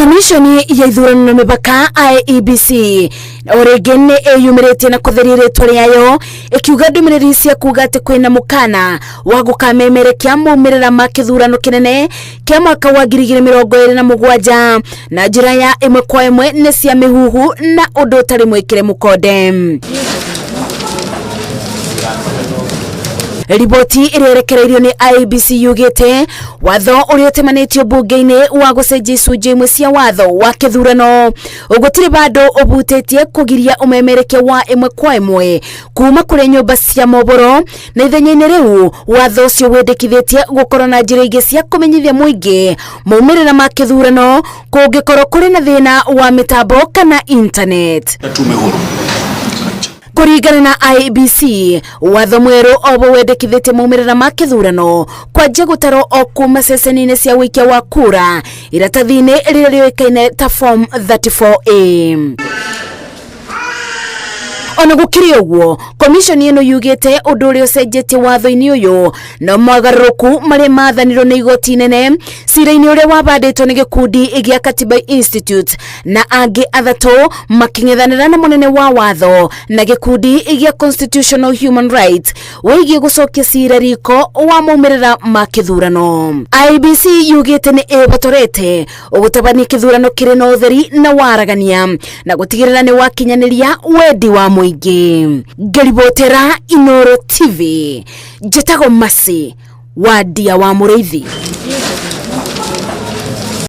Komishoni ya ithurano na mipaka IEBC origene eyumirite na kuthirira toriayo ikiuga ndumiriri cia kuga ati kwina mukana wa gukamemerekia maumirira ma kithurano kinene kia mwaka wa 2027 na njira ya imwe kwa imwe ni cia mihuhu na undu utari mwikire mukode. Riboti irerekereirio ni IEBC yugite watho uria utemanitio bunge-ini wa gucenjia icunjĩ imwe cia watho wa kithurano gutiri bado ubutetie kugiria umemerekia wa imwe kwa imwe kuma kuri nyumba cia moboro na ithenya-ini riu watho ucio wendekithitie gukorwo na njira ingi cia kumenyithia muingi maumirira ma kithurano kungikorwo kuri na thina wa mitambo kana internet. Kuringana na IEBC watho mweru obo wendekithite maumirira ma kithurano kwajia gutarwo o kuma ceceni-ini cia wikia wa kura iratathi-ini riria rioikaine ta form 34A. Ona gukiri uguo komishoni ino yugite undu uria ucenjetie watho-ini uyu na mwagaruruku maria mathanirwo ni igoti inene cira-ini uria wabanditwo ni gikundi gia Katiba Institute na angi athatu making'ethanira na munene wa watho na gikundi gia Constitutional Human Rights wigie gucokia cira riko wa maumirira ma kithurano. IEBC yugite ni ibatorete ugutabania kithurano kiri na utheri na waragania na gutigirira ni wakinyaniria wendi wa muingi. Ngaribotera Inooro TV, Njĩtagwo Mercy wa Ndia wa Mũrĩithi.